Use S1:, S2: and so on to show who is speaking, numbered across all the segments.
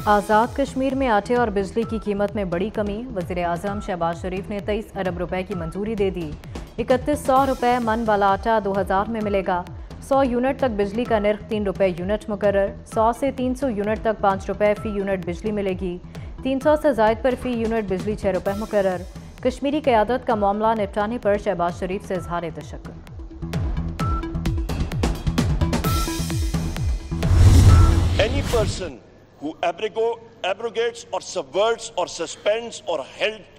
S1: आज़ाद कश्मीर में आटे और बिजली की कीमत में बड़ी कमी। वज़ीर आज़म शहबाज शरीफ ने 23 अरब रुपए की मंजूरी दे दी। 3100 रुपए मन वाला आटा 2000 में मिलेगा। 100 यूनिट तक बिजली का निर्ख 3 रुपए यूनिट मुकर्रर। 100 से 300 यूनिट तक 5 रुपए फी यूनिट बिजली मिलेगी। 300 से जायद पर फी यूनिट बिजली 6 रुपए मुकर्रर। कश्मीरी क़यादत का मामला निपटाने पर शहबाज शरीफ से इजहार तशक्कुर।
S2: Any person who abrogates or subverts or suspends or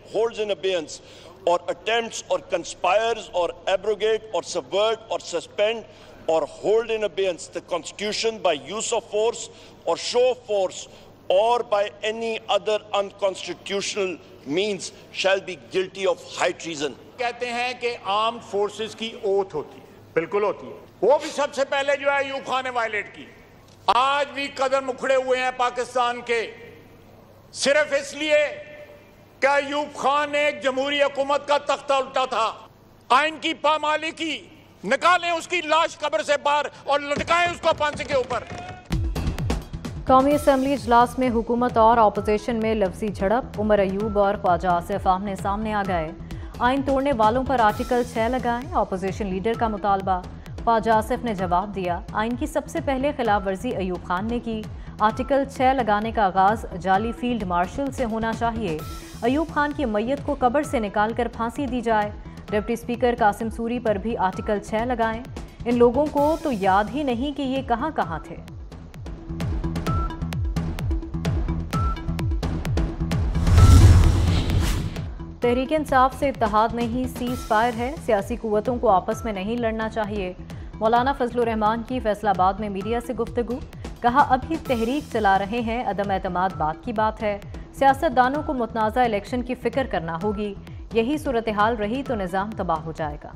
S2: holds in abeyance or attempts or conspires or abrogate or subvert or suspend or hold in abeyance the Constitution by use of force or show of force or by any other unconstitutional means shall be guilty of high treason.
S3: कहते हैं कि armed forces की oath होती है, बिल्कुल होती है। वो भी सबसे पहले जो है अयूब खान ने वायलेट की। आज भी कदम उखड़े हुए हैं पाकिस्तान के, सिर्फ इसलिए कि अयूब खान ने एक जमहूरी हुकूमत का तख्ता उल्टा था। आइन की पामाली की, निकालें उसकी लाश कब्र से बाहर और लटकाएं उसको फांसी के ऊपर।
S1: कौमी असम्बली इजलास में हुकूमत और अपोजिशन में लफ्जी झड़प। उमर अयूब और ख्वाजा आसिफ आमने सामने आ गए। आइन तोड़ने वालों पर आर्टिकल 6 लगाएं, अपोजिशन लीडर का मुतालबा। ख्वाजा आसिफ ने जवाब दिया, आइन की सबसे पहले खिलाफ वर्जी अयूब खान ने की। आर्टिकल 6 लगाने का आगाज जाली फील्ड मार्शल से होना चाहिए। अयूब खान की मैयत को कब्र से निकाल कर फांसी दी जाए। डिप्टी स्पीकर कासिम सूरी पर भी आर्टिकल 6 लगाएं। इन लोगों को तो याद ही नहीं कि ये कहां कहां थे। तहरीक इंसाफ से इत्तेहाद नहीं, सीज फायर है। सियासी कुव्वतों को आपस में नहीं लड़ना चाहिए। मौलाना फजलुर रहमान की फैसलाबाद में मीडिया से गुफ्तगू। कहा, अभी तहरीक चला रहे हैं, अदम एतमाद बात की बात है। सियासतदानों को मुतनाज़ा इलेक्शन की फिक्र करना होगी। यही सूरत हाल रही तो निज़ाम तबाह हो जाएगा।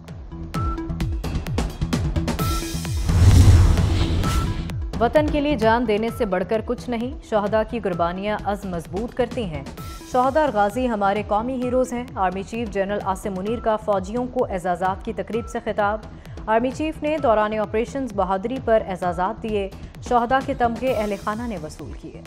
S1: वतन के लिए जान देने से बढ़कर कुछ नहीं। शहदा की कुर्बानियां अज़्म मजबूत करती हैं। शहदा और गाजी हमारे कौमी हीरोज़ हैं। Army chief general Asim Munir का फौजियों को एजाज़ात की तकरीब से खिताब। आर्मी चीफ ने दौरान ऑपरेशन बहादुरी पर एजाज़ात दिए। शहदा के तमगे अहले खाना ने वसूल किए।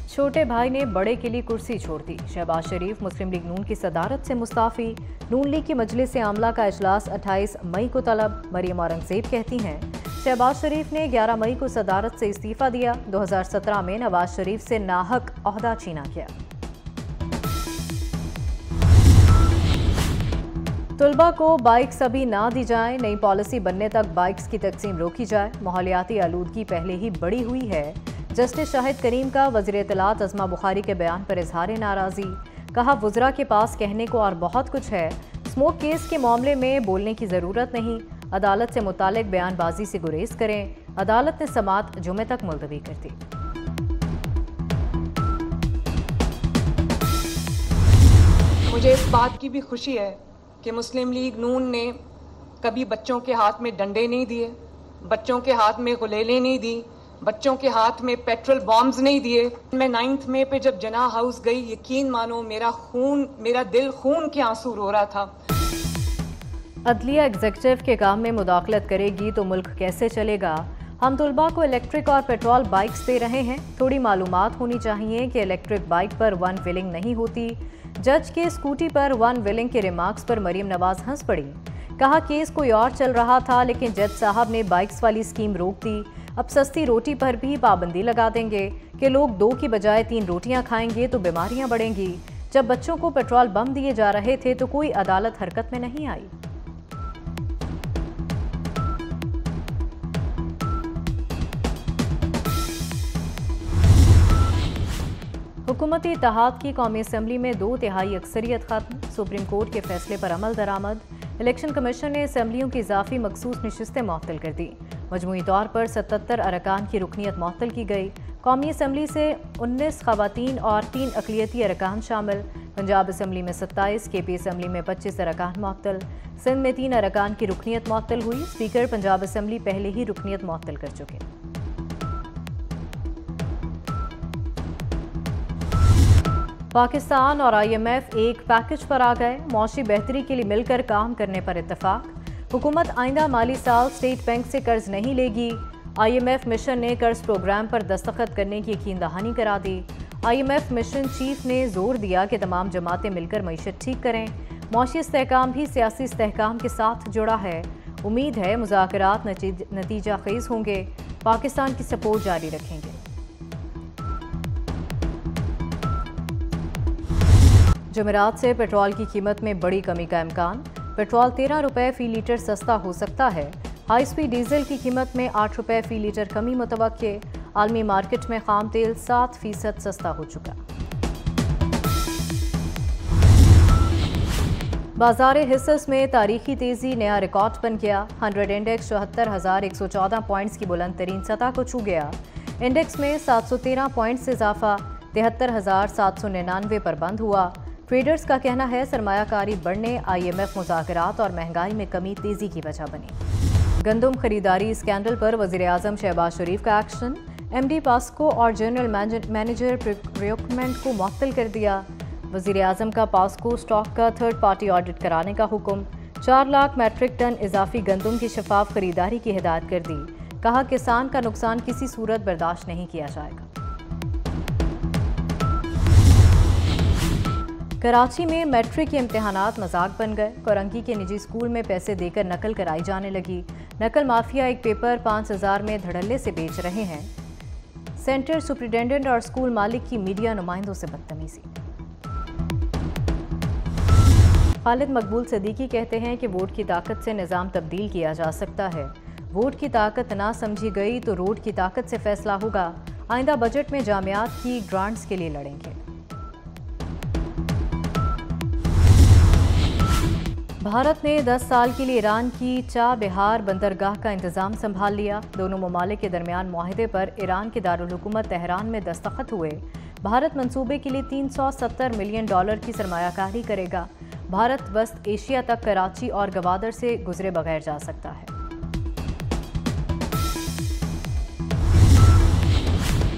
S1: छोटे भाई ने बड़े के लिए कुर्सी छोड़ दी। शहबाज शरीफ मुस्लिम लीग नून की सदारत से मुस्ताफ़ी। नून लीग की मजलिस आमला का इजलास 28 मई को तलब। मरियम औरंगज़ेब कहती हैं, शहबाज शरीफ ने 11 मई को सदारत से इस्तीफ़ा दिया। 2017 में नवाज शरीफ से नाहक ओहदा छीना गया। तुलबा को बाइक्स अभी ना दी जाए, नई पॉलिसी बनने तक बाइक्स की तकसीम रोकी जाए। माहौलियाती आलूदगी पहले ही बड़ी हुई है। जस्टिस शाहिद करीम का वज़ीर इत्तलात अज़मा बुखारी के बयान पर इजहार नाराज़ी। कहा, वुज़रा के पास कहने को और बहुत कुछ है। स्मोक केस के मामले में बोलने की ज़रूरत नहीं। अदालत से मुतालिक बयानबाजी से गुरेज करें। अदालत ने समात जुमे तक मुलतवी कर दी।
S4: मुझे इस बात की भी खुशी है कि मुस्लिम लीग नून ने कभी बच्चों के हाथ में डंडे नहीं दिए, बच्चों के हाथ में गुलेलें नहीं दी, बच्चों के हाथ में पेट्रोल बॉम्ब्स नहीं दिए। मैं 9 मई पे जब जना हाउस गई, यकीन मानो मेरा दिल खून के आंसू रो रहा था।
S1: अदलिया एग्जीक्यूटिव के काम में मुदाखलत करेगी तो मुल्क कैसे चलेगा। हम तुलबा को इलेक्ट्रिक और पेट्रोल बाइक्स दे रहे हैं। थोड़ी मालूमात होनी चाहिए कि इलेक्ट्रिक बाइक पर वन व्हीलिंग नहीं होती। जज के स्कूटी पर वन व्हीलिंग के रिमार्क्स पर मरीम नवाज हंस पड़ी। कहा, केस कोई और चल रहा था लेकिन जज साहब ने बाइक्स वाली स्कीम रोक दी। अब सस्ती रोटी पर भी पाबंदी लगा देंगे कि लोग 2 की बजाय 3 रोटियां खाएंगे तो बीमारियां बढ़ेंगी। जब बच्चों को पेट्रोल बम दिए जा रहे थे तो कोई अदालत हरकत में नहीं आई। हुकूमती इत्तेहाद की कौमी असम्बली में 2/3 अक्सरियत खत्म। सुप्रीम कोर्ट के फैसले पर अमल दरामद। इलेक्शन कमीशन ने असम्बलियों की इजाफी मखसूस नशिस्तें मुअत्तल कर दी। मजमूई तौर पर 77 अरकान की रुकनीत मुअत्तल की गई। कौमी असम्बली से 19 खवातीन और 3 अक़लियती अरकान शामिल। पंजाब असम्बली में 27, KP असम्बली में 25 अरकान मुअत्तल। सिंध में 3 अरकान की रुकनीत मुअत्तल हुई। स्पीकर पंजाब असम्बली पहले ही रुकनीत मुअत्तल कर चुके। पाकिस्तान और IMF एक पैकेज पर आ गए। मौशी बेहतरी के लिए मिलकर काम करने पर इत्तफाक। हुकूमत आइंदा माली साल स्टेट बैंक से कर्ज नहीं लेगी। IMF मिशन ने कर्ज प्रोग्राम पर दस्तखत करने की यकीन दहानी करा दी। IMF मिशन चीफ ने जोर दिया कि तमाम जमातें मिलकर मईशत ठीक करें। मौशी इस्तेहकाम भी सियासी इस्तेहकाम के साथ जुड़ा है। उम्मीद है मुज़ाकरात नतीजा खेज होंगे। पाकिस्तान की सपोर्ट जारी रखेंगे। जमेरात से पेट्रोल की कीमत में बड़ी कमी का इम्कान। पेट्रोल 13 रुपये फ़ी लीटर सस्ता हो सकता है। हाई स्पीड डीजल की कीमत में 8 रुपये फ़ी लीटर कमी मुतवक्के। आलमी मार्केट में खाम तेल 7% सस्ता हो चुका। बाजार हिस्स में तारीखी तेजी नया रिकॉर्ड बन गया। 100 इंडेक्स 74,114 पॉइंट्स की बुलंद तरीन सतह को छू गया। इंडेक्स में 713 पॉइंट्स से इजाफा 73,799 पर बंद हुआ। ट्रेडर्स का कहना है सरमायाकारी बढ़ने, IMF मुज़ाकरात और महंगाई में कमी तेजी की वजह बनी। गंदम खरीदारी स्कैंडल पर वज़ीर आज़म शहबाज शरीफ का एक्शन। MD पास्को और जनरल मैनेजर प्रोक्योरमेंट को मुअत्तल कर दिया। वज़ीर आज़म का पास्को स्टॉक का थर्ड पार्टी ऑडिट कराने का हुक्म। 4 लाख मैट्रिक टन इजाफी गंदम की शफाफ खरीदारी की हिदायत कर दी। कहा किसान का नुकसान किसी सूरत बर्दाश्त नहीं किया जाएगा। कराची में मैट्रिक के इम्तहानात मजाक बन गए। कोरंगी के निजी स्कूल में पैसे देकर नकल कराई जाने लगी। नकल माफिया एक पेपर 5,000 में धड़ल्ले से बेच रहे हैं। सेंटर सुप्रिटेंडेंट और स्कूल मालिक की मीडिया नुमाइंदों से बदतमीजी। खालिद मकबूल सदीकी कहते हैं कि वोट की ताकत से निज़ाम तब्दील किया जा सकता है। वोट की ताकत ना समझी गई तो रोड की ताकत से फैसला होगा। आइंदा बजट में जामियात की ग्रांट्स के लिए लड़ेंगे। भारत ने 10 साल के लिए ईरान की चाबहार बंदरगाह का इंतजाम संभाल लिया। दोनों ममालिक के दरमियान मुआहदे पर ईरान के दारुल हुकूमत तेहरान में दस्तखत हुए। भारत मंसूबे के लिए $370 मिलियन की सरमायाकारी करेगा। भारत वस्त एशिया तक कराची और गवादर से गुजरे बगैर जा सकता है।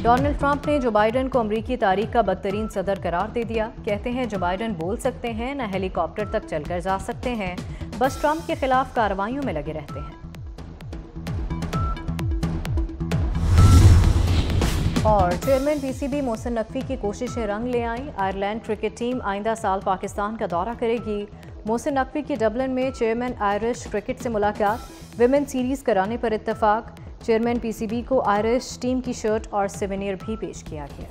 S1: डोनाल्ड ट्रंप ने जो बाइडन को अमरीकी तारीख का बदतरीन सदर करार दे दिया। कहते हैं जो बाइडन बोल सकते हैं न हेलीकॉप्टर तक चलकर जा सकते हैं, बस ट्रंप के खिलाफ कार्रवाइयों में लगे रहते हैं। और चेयरमैन PCB मोहसिन नकवी की कोशिशें रंग ले आईं। आयरलैंड क्रिकेट टीम आइंदा साल पाकिस्तान का दौरा करेगी। मोहसिन नकवी की डबलिन में चेयरमैन आयरिश क्रिकेट से मुलाकात। विमेन सीरीज कराने पर इत्तफाक। चेयरमैन PCB को आयरिश टीम की शर्ट और सिवेनियर भी पेश किया गया।